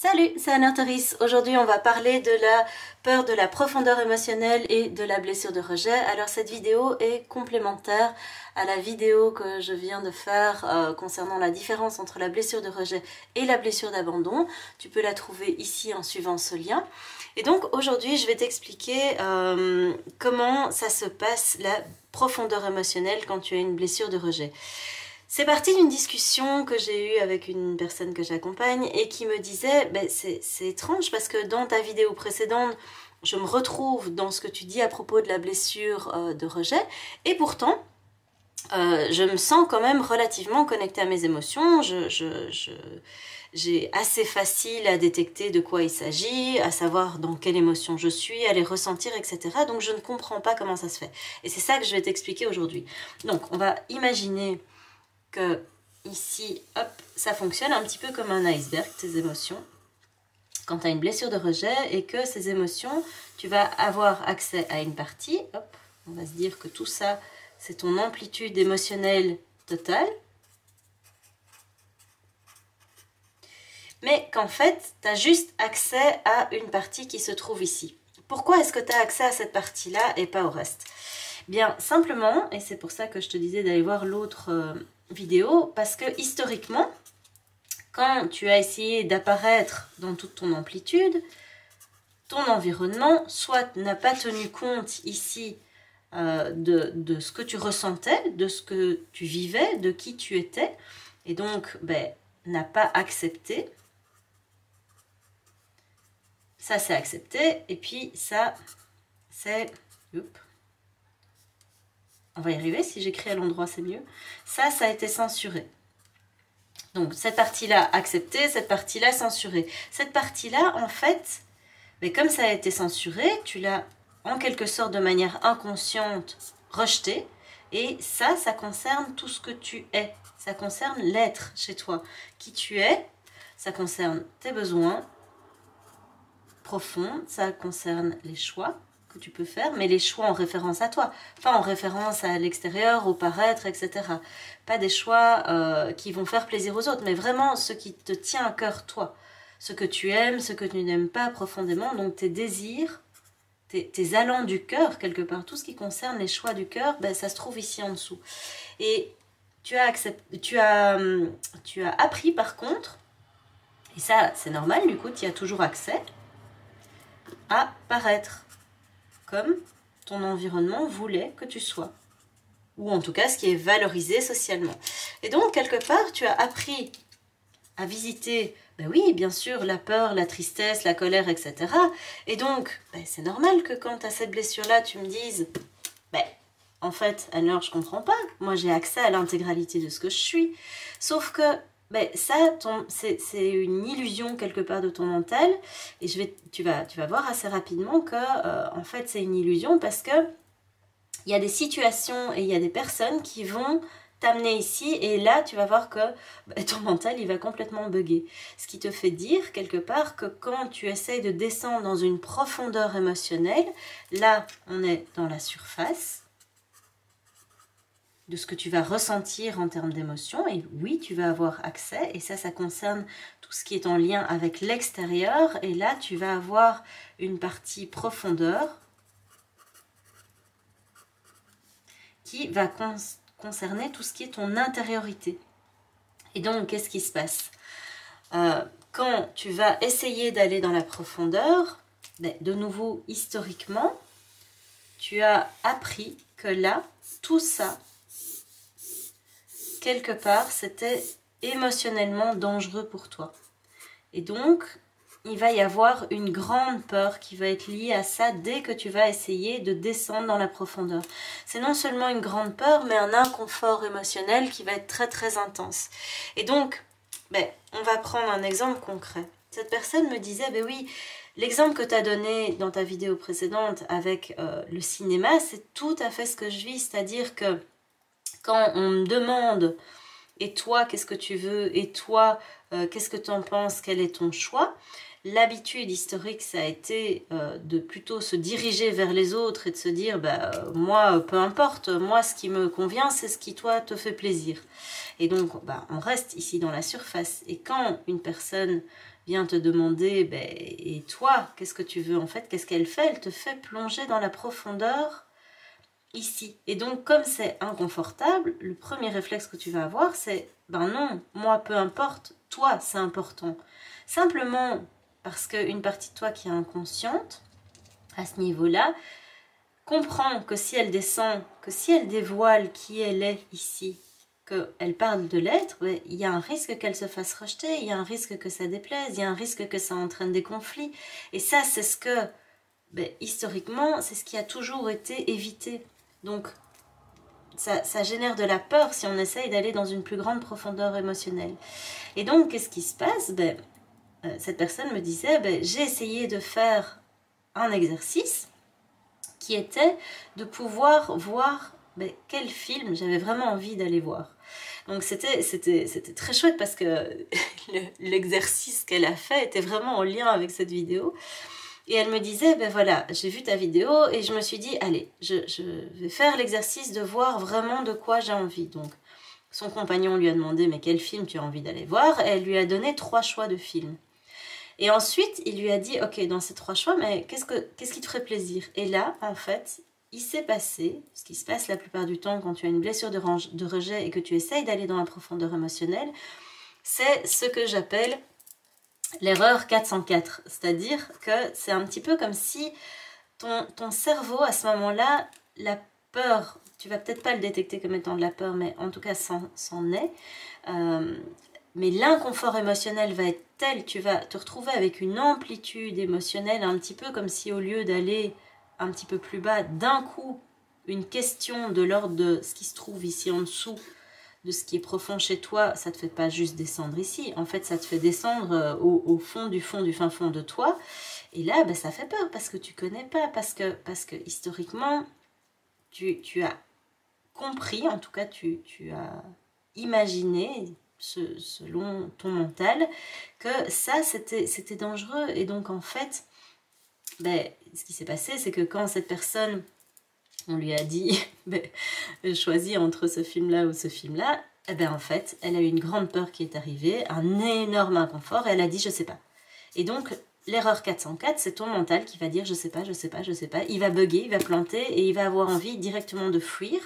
Salut, c'est Anna Toris. Aujourd'hui, on va parler de la peur de la profondeur émotionnelle et de la blessure de rejet. Alors, cette vidéo est complémentaire à la vidéo que je viens de faire concernant la différence entre la blessure de rejet et la blessure d'abandon. Tu peux la trouver ici en suivant ce lien. Et donc, aujourd'hui, je vais t'expliquer comment ça se passe, la profondeur émotionnelle quand tu as une blessure de rejet. C'est parti d'une discussion que j'ai eue avec une personne que j'accompagne et qui me disait c'est étrange parce que dans ta vidéo précédente, je me retrouve dans ce que tu dis à propos de la blessure de rejet et pourtant, je me sens quand même relativement connectée à mes émotions. J'ai assez facile à détecter de quoi il s'agit, à savoir dans quelle émotion je suis, à les ressentir, etc. Donc je ne comprends pas comment ça se fait. Et c'est ça que je vais t'expliquer aujourd'hui. Donc on va imaginer que ici, hop, ça fonctionne un petit peu comme un iceberg, tes émotions. Quand tu as une blessure de rejet et que ces émotions, tu vas avoir accès à une partie, hop, on va se dire que tout ça, c'est ton amplitude émotionnelle totale. Mais qu'en fait, tu as juste accès à une partie qui se trouve ici. Pourquoi est-ce que tu as accès à cette partie-là et pas au reste? Bien, simplement, et c'est pour ça que je te disais d'aller voir l'autre vidéo, parce que historiquement, quand tu as essayé d'apparaître dans toute ton amplitude, ton environnement soit n'a pas tenu compte ici de ce que tu ressentais, de ce que tu vivais, de qui tu étais, et donc n'a pas accepté. Ça c'est accepté, et puis ça c'est... On va y arriver, si j'écris à l'endroit c'est mieux. Ça a été censuré. Donc cette partie-là acceptée, cette partie-là censurée. Cette partie-là, en fait, comme ça a été censuré, tu l'as en quelque sorte de manière inconsciente rejeté. Et ça concerne tout ce que tu es. Ça concerne l'être chez toi. Qui tu es, ça concerne tes besoins profonds, ça concerne les choix que tu peux faire, mais les choix en référence à toi, pas en référence à l'extérieur, au paraître, etc. Pas des choix qui vont faire plaisir aux autres, mais vraiment ce qui te tient à cœur toi, ce que tu aimes, ce que tu n'aimes pas profondément, donc tes désirs, tes allants du cœur quelque part, tout ce qui concerne les choix du cœur, ça se trouve ici en dessous. Et tu as appris par contre, et ça c'est normal, du coup tu y as toujours accès, à paraître comme ton environnement voulait que tu sois. Ou en tout cas, ce qui est valorisé socialement. Et donc, quelque part, tu as appris à visiter, oui, bien sûr, la peur, la tristesse, la colère, etc. Et donc, c'est normal que quand tu as cette blessure-là, tu me dises, en fait, alors je comprends pas. Moi, j'ai accès à l'intégralité de ce que je suis. Sauf que ça, c'est une illusion quelque part de ton mental. Et tu vas voir assez rapidement que, en fait, c'est une illusion parce que il y a des situations et il y a des personnes qui vont t'amener ici. Et là, tu vas voir que ton mental, il va complètement bugger. Ce qui te fait dire, quelque part, que quand tu essayes de descendre dans une profondeur émotionnelle, là, on est dans la surface de ce que tu vas ressentir en termes d'émotions, et oui, tu vas avoir accès, et ça concerne tout ce qui est en lien avec l'extérieur, et là, tu vas avoir une partie profondeur qui va concerner tout ce qui est ton intériorité. Et donc, qu'est-ce qui se passe? Quand tu vas essayer d'aller dans la profondeur, de nouveau, historiquement, tu as appris que là, tout ça, quelque part, c'était émotionnellement dangereux pour toi. Et donc, il va y avoir une grande peur qui va être liée à ça dès que tu vas essayer de descendre dans la profondeur. C'est non seulement une grande peur, mais un inconfort émotionnel qui va être très très intense. Et donc, on va prendre un exemple concret. Cette personne me disait, oui, l'exemple que tu as donné dans ta vidéo précédente avec le cinéma, c'est tout à fait ce que je vis, c'est-à-dire que quand on me demande « et toi, qu'est-ce que tu veux ? Et toi, qu'est-ce que tu en penses ? Quel est ton choix ?» l'habitude historique, ça a été de plutôt se diriger vers les autres et de se dire, moi, peu importe, moi, ce qui me convient, c'est ce qui, toi, te fait plaisir. Et donc, on reste ici dans la surface. Et quand une personne vient te demander, et toi, qu'est-ce que tu veux en fait? Qu'est-ce qu'elle fait? Elle te fait plonger dans la profondeur ici. Et donc, comme c'est inconfortable, le premier réflexe que tu vas avoir, c'est, non, moi, peu importe, toi, c'est important. Simplement parce qu'une partie de toi qui est inconsciente, à ce niveau-là, comprend que si elle descend, que si elle dévoile qui elle est ici, qu'elle parle de l'être, il y a un risque qu'elle se fasse rejeter, il y a un risque que ça déplaise, il y a un risque que ça entraîne des conflits. Et ça, c'est ce que, historiquement, c'est ce qui a toujours été évité. Donc, ça génère de la peur si on essaye d'aller dans une plus grande profondeur émotionnelle. Et donc, qu'est-ce qui se passe? Cette personne me disait, j'ai essayé de faire un exercice qui était de pouvoir voir quel film j'avais vraiment envie d'aller voir. Donc c'était très chouette parce que l'exercice qu'elle a fait était vraiment en lien avec cette vidéo. Et elle me disait, voilà, j'ai vu ta vidéo et je me suis dit, allez, je vais faire l'exercice de voir vraiment de quoi j'ai envie. Donc son compagnon lui a demandé, mais quel film tu as envie d'aller voir? Et elle lui a donné 3 choix de films. Et ensuite, il lui a dit, ok, dans ces 3 choix, mais qu'est-ce qui te ferait plaisir? Et là, en fait, il s'est passé, ce qui se passe la plupart du temps quand tu as une blessure de rejet et que tu essayes d'aller dans la profondeur émotionnelle, c'est ce que j'appelle l'erreur 404. C'est-à-dire que c'est un petit peu comme si ton cerveau, à ce moment-là, la peur, tu vas peut-être pas le détecter comme étant de la peur, mais en tout cas, c'en est. Mais l'inconfort émotionnel va être tel, tu vas te retrouver avec une amplitude émotionnelle, un petit peu comme si au lieu d'aller un petit peu plus bas, d'un coup, une question de l'ordre de ce qui se trouve ici en dessous, de ce qui est profond chez toi, ça ne te fait pas juste descendre ici, en fait ça te fait descendre au fond du fin fond de toi, et là ça fait peur parce que tu connais pas, parce que historiquement, tu as compris, en tout cas tu as imaginé, selon ton mental, que ça c'était dangereux. Et donc en fait, ce qui s'est passé, c'est que quand cette personne, on lui a dit choisis entre ce film là ou ce film là, en fait elle a eu une grande peur qui est arrivée, un énorme inconfort, et elle a dit je sais pas. Et donc l'erreur 404, c'est ton mental qui va dire je sais pas, je sais pas, je sais pas, il va bugger, il va planter et il va avoir envie directement de fuir,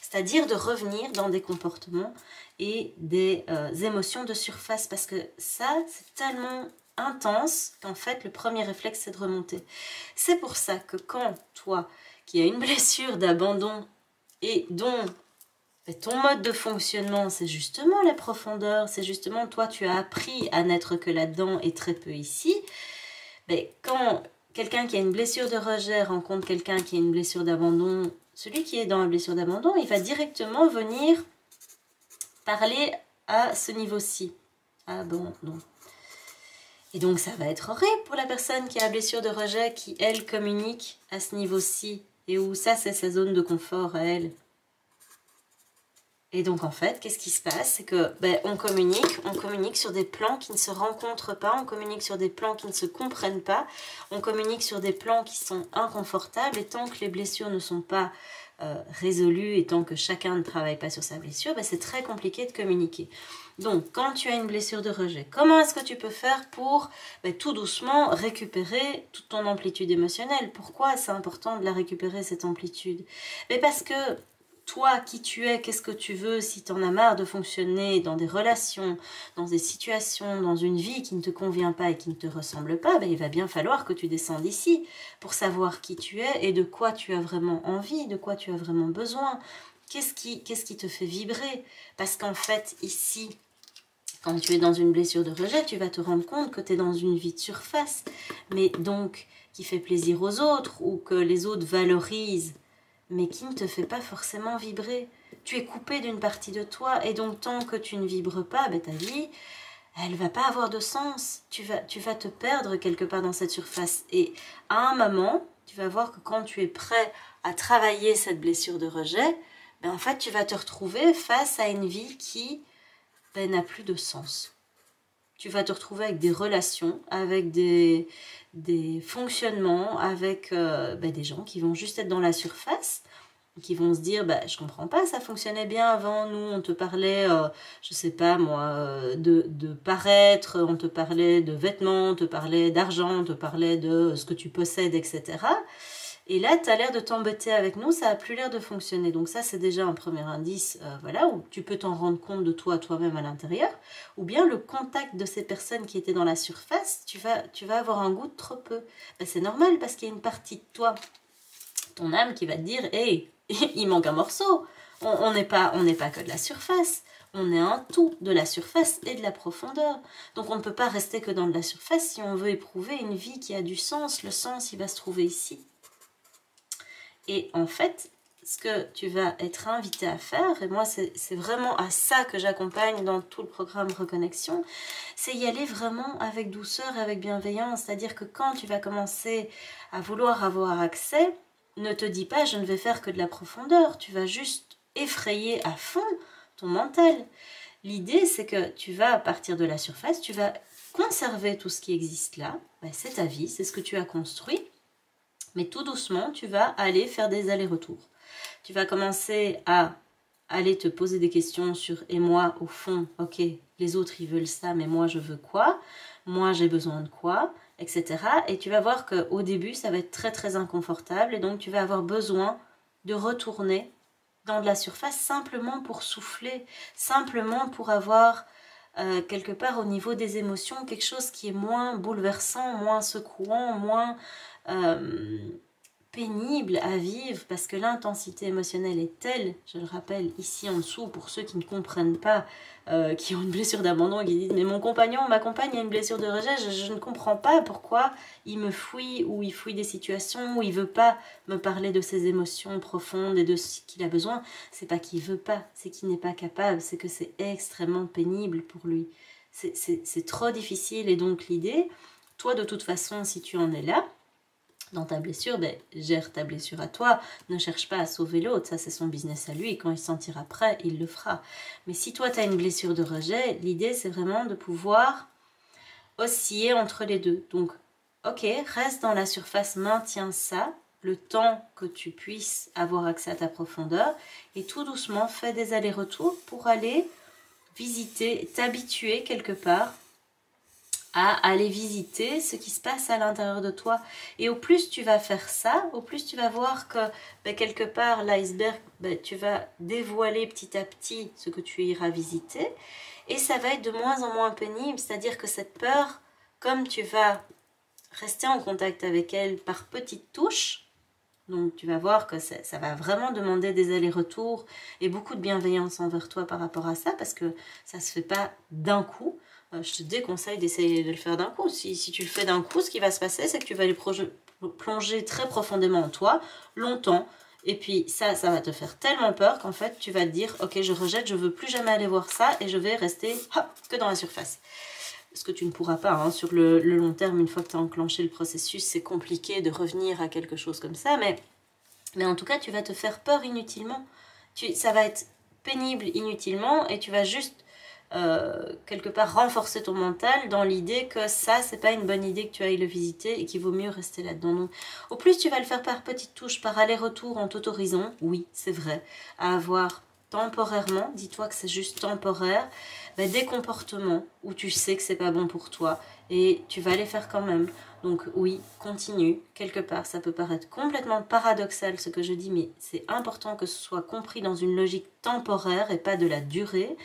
c'est-à-dire de revenir dans des comportements et des émotions de surface, parce que ça, c'est tellement intense qu'en fait, le premier réflexe, c'est de remonter. C'est pour ça que quand toi, qui as une blessure d'abandon et dont ton mode de fonctionnement, c'est justement la profondeur, c'est justement toi, tu as appris à n'être que là-dedans et très peu ici, quand quelqu'un qui a une blessure de rejet rencontre quelqu'un qui a une blessure d'abandon, celui qui est dans la blessure d'abandon, il va directement venir parler à ce niveau-ci. Ah bon, non. Et donc ça va être horrible pour la personne qui a la blessure de rejet, qui elle communique à ce niveau-ci, et où ça c'est sa zone de confort à elle. Et donc en fait, qu'est-ce qui se passe? C'est que on communique sur des plans qui ne se rencontrent pas, on communique sur des plans qui ne se comprennent pas, on communique sur des plans qui sont inconfortables, et tant que les blessures ne sont pas résolues, et tant que chacun ne travaille pas sur sa blessure, c'est très compliqué de communiquer. Donc quand tu as une blessure de rejet, comment est-ce que tu peux faire pour tout doucement récupérer toute ton amplitude émotionnelle? Pourquoi c'est important de la récupérer, cette amplitude? Parce que toi, qui tu es, qu'est-ce que tu veux, si tu en as marre de fonctionner dans des relations, dans des situations, dans une vie qui ne te convient pas et qui ne te ressemble pas, il va bien falloir que tu descendes ici pour savoir qui tu es et de quoi tu as vraiment envie, de quoi tu as vraiment besoin. Qu'est-ce qui te fait vibrer? Parce qu'en fait, ici, quand tu es dans une blessure de rejet, tu vas te rendre compte que tu es dans une vie de surface, mais donc qui fait plaisir aux autres ou que les autres valorisent, mais qui ne te fait pas forcément vibrer. Tu es coupé d'une partie de toi, et donc tant que tu ne vibres pas, ta vie, elle va pas avoir de sens. Tu vas te perdre quelque part dans cette surface. Et à un moment, tu vas voir que quand tu es prêt à travailler cette blessure de rejet, en fait, tu vas te retrouver face à une vie qui n'a plus de sens. tu vas te retrouver avec des relations, avec des fonctionnements, avec des gens qui vont juste être dans la surface, qui vont se dire je comprends pas, ça fonctionnait bien avant, nous on te parlait je sais pas moi de paraître, on te parlait de vêtements, on te parlait d'argent, on te parlait de ce que tu possèdes, etc. Et là tu as l'air de t'embêter avec nous, ça a plus l'air de fonctionner. Donc ça c'est déjà un premier indice, voilà, où tu peux t'en rendre compte de toi-même à l'intérieur, ou bien le contact de ces personnes qui étaient dans la surface, tu vas avoir un goût de trop peu. C'est normal parce qu'il y a une partie de toi, ton âme, qui va te dire hey, il manque un morceau, on n'est pas que de la surface, on est un tout de la surface et de la profondeur. Donc on ne peut pas rester que dans de la surface si on veut éprouver une vie qui a du sens. Le sens, il va se trouver ici. Et en fait, ce que tu vas être invité à faire, et moi c'est vraiment à ça que j'accompagne dans tout le programme Reconnexion, c'est y aller vraiment avec douceur et avec bienveillance. C'est-à-dire que quand tu vas commencer à vouloir avoir accès, ne te dis pas je ne vais faire que de la profondeur, tu vas juste effrayer à fond ton mental. L'idée c'est que tu vas partir de la surface, tu vas conserver tout ce qui existe là, c'est ta vie, c'est ce que tu as construit, mais tout doucement tu vas aller faire des allers-retours. Tu vas commencer à aller te poser des questions sur et moi au fond, ok, les autres ils veulent ça, mais moi je veux quoi, moi j'ai besoin de quoi, etc. Et tu vas voir qu'au début ça va être très très inconfortable et donc tu vas avoir besoin de retourner dans de la surface simplement pour souffler, simplement pour avoir quelque part au niveau des émotions quelque chose qui est moins bouleversant, moins secouant, moins pénible à vivre, parce que l'intensité émotionnelle est telle, je le rappelle ici en dessous pour ceux qui ne comprennent pas, qui ont une blessure d'abandon et qui disent mais mon compagnon, ma compagne a une blessure de rejet, je ne comprends pas pourquoi il me fuit, ou il fuit des situations, ou il veut pas me parler de ses émotions profondes et de ce qu'il a besoin. C'est pas qu'il veut pas, c'est qu'il n'est pas capable, c'est que c'est extrêmement pénible pour lui, c'est trop difficile. Et donc l'idée, toi de toute façon si tu en es là dans ta blessure, gère ta blessure à toi, ne cherche pas à sauver l'autre, ça c'est son business à lui, quand il se sentira prêt, il le fera. Mais si toi tu as une blessure de rejet, l'idée c'est vraiment de pouvoir osciller entre les deux. Donc, ok, reste dans la surface, maintiens ça, le temps que tu puisses avoir accès à ta profondeur, et tout doucement fais des allers-retours pour aller visiter, t'habituer quelque part à aller visiter ce qui se passe à l'intérieur de toi. Et au plus tu vas faire ça, au plus tu vas voir que quelque part l'iceberg, tu vas dévoiler petit à petit ce que tu iras visiter, et ça va être de moins en moins pénible. C'est-à-dire que cette peur, comme tu vas rester en contact avec elle par petites touches, donc tu vas voir que ça va vraiment demander des allers-retours et beaucoup de bienveillance envers toi par rapport à ça, parce que ça ne se fait pas d'un coup. Je te déconseille d'essayer de le faire d'un coup. Si tu le fais d'un coup, ce qui va se passer, c'est que tu vas aller plonger très profondément en toi, longtemps. Et puis ça va te faire tellement peur qu'en fait, tu vas te dire, ok, je rejette, je ne veux plus jamais aller voir ça et je vais rester que dans la surface. Ce que tu ne pourras pas, hein, sur le long terme, une fois que tu as enclenché le processus, c'est compliqué de revenir à quelque chose comme ça. Mais en tout cas, tu vas te faire peur inutilement. Ça va être pénible inutilement et tu vas juste quelque part renforcer ton mental dans l'idée que ça c'est pas une bonne idée que tu ailles le visiter et qu'il vaut mieux rester là-dedans. Donc, au plus tu vas le faire par petites touches, par aller-retour, en t'autorisant, oui c'est vrai, à avoir temporairement, dis-toi que c'est juste temporaire, des comportements où tu sais que c'est pas bon pour toi et tu vas les faire quand même. Donc oui, continue, quelque part ça peut paraître complètement paradoxal ce que je dis, mais c'est important que ce soit compris dans une logique temporaire et pas de la durée.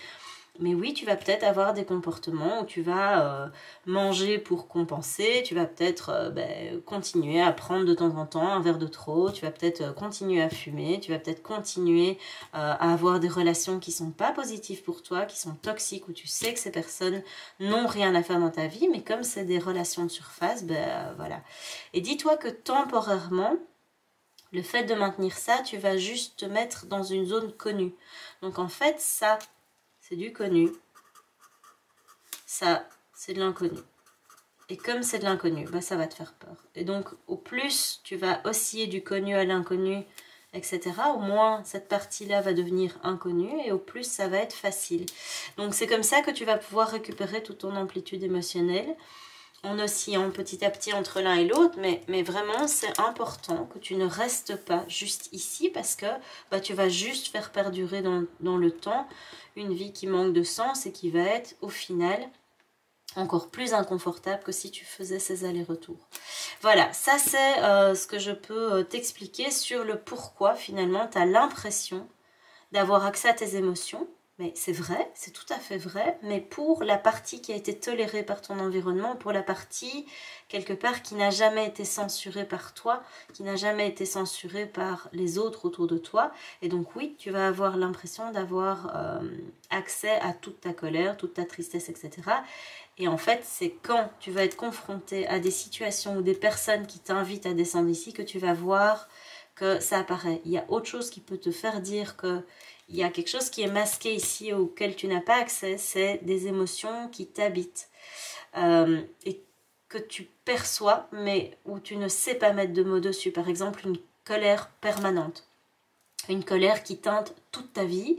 Mais oui, tu vas peut-être avoir des comportements où tu vas manger pour compenser, tu vas peut-être continuer à prendre de temps en temps un verre de trop, tu vas peut-être continuer à fumer, tu vas peut-être continuer à avoir des relations qui sont pas positives pour toi, qui sont toxiques, où tu sais que ces personnes n'ont rien à faire dans ta vie, mais comme c'est des relations de surface, voilà. Et dis-toi que temporairement, le fait de maintenir ça, tu vas juste te mettre dans une zone connue. Donc en fait, ça, c'est du connu, ça, c'est de l'inconnu. Et comme c'est de l'inconnu, ça va te faire peur. Et donc, au plus tu vas osciller du connu à l'inconnu, etc., au moins cette partie-là va devenir inconnue et au plus ça va être facile. Donc c'est comme ça que tu vas pouvoir récupérer toute ton amplitude émotionnelle en oscillant petit à petit entre l'un et l'autre, mais vraiment c'est important que tu ne restes pas juste ici parce que bah, tu vas juste faire perdurer dans le temps une vie qui manque de sens et qui va être au final encore plus inconfortable que si tu faisais ces allers-retours. Voilà, ça c'est ce que je peux t'expliquer sur le pourquoi finalement tu as l'impression d'avoir accès à tes émotions. Mais c'est vrai, c'est tout à fait vrai, mais pour la partie qui a été tolérée par ton environnement, pour la partie quelque part qui n'a jamais été censurée par toi, qui n'a jamais été censurée par les autres autour de toi. Et donc oui, tu vas avoir l'impression d'avoir accès à toute ta colère, toute ta tristesse, etc. Et en fait, c'est quand tu vas être confronté à des situations ou des personnes qui t'invitent à descendre ici que tu vas voir que ça apparaît. Il y a autre chose qui peut te faire dire que il y a quelque chose qui est masqué ici auquel tu n'as pas accès, c'est des émotions qui t'habitent et que tu perçois mais où tu ne sais pas mettre de mots dessus. Par exemple, une colère permanente, une colère qui teinte toute ta vie,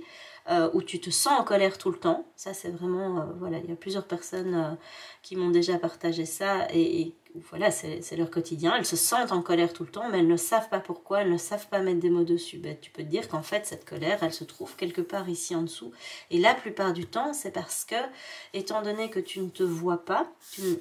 où tu te sens en colère tout le temps. Ça c'est vraiment, voilà, il y a plusieurs personnes qui m'ont déjà partagé ça et voilà, c'est leur quotidien. Elles se sentent en colère tout le temps, mais elles ne savent pas pourquoi, elles ne savent pas mettre des mots dessus. Ben, tu peux te dire qu'en fait, cette colère, elle se trouve quelque part ici en dessous. Et la plupart du temps, c'est parce que, étant donné que tu ne te vois pas,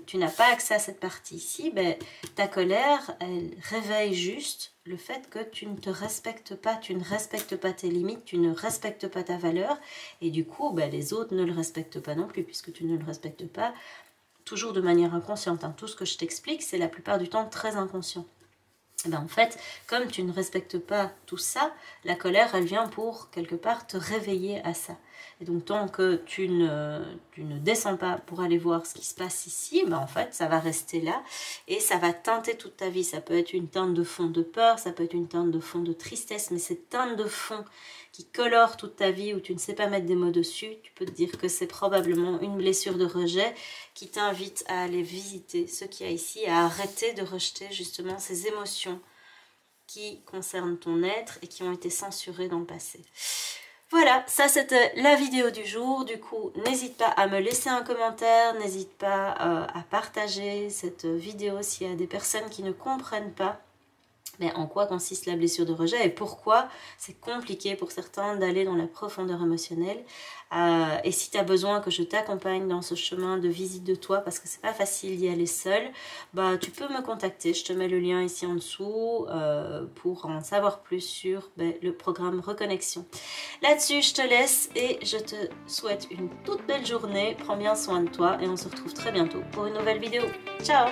tu n'as pas accès à cette partie ici, ben, ta colère, elle réveille juste le fait que tu ne te respectes pas, tu ne respectes pas tes limites, tu ne respectes pas ta valeur. Et du coup, ben, les autres ne le respectent pas non plus, puisque tu ne le respectes pas. Toujours de manière inconsciente. Tout ce que je t'explique, c'est la plupart du temps très inconscient. Et ben en fait, comme tu ne respectes pas tout ça, la colère, elle vient pour, quelque part, te réveiller à ça. Et donc, tant que tu ne descends pas pour aller voir ce qui se passe ici, ben en fait, ça va rester là et ça va teinter toute ta vie. Ça peut être une teinte de fond de peur, ça peut être une teinte de fond de tristesse, mais cette teinte de fond qui colore toute ta vie, où tu ne sais pas mettre des mots dessus, tu peux te dire que c'est probablement une blessure de rejet qui t'invite à aller visiter ce qu'il y a ici, à arrêter de rejeter justement ces émotions qui concernent ton être et qui ont été censurées dans le passé. Voilà, ça c'était la vidéo du jour. Du coup, n'hésite pas à me laisser un commentaire, n'hésite pas à partager cette vidéo s'il y a des personnes qui ne comprennent pas mais en quoi consiste la blessure de rejet et pourquoi c'est compliqué pour certains d'aller dans la profondeur émotionnelle. Et si tu as besoin que je t'accompagne dans ce chemin de visite de toi, parce que c'est pas facile d'y aller seul, bah, tu peux me contacter. Je te mets le lien ici en dessous pour en savoir plus sur le programme Reconnexion. Là-dessus, je te laisse et je te souhaite une toute belle journée. Prends bien soin de toi et on se retrouve très bientôt pour une nouvelle vidéo. Ciao!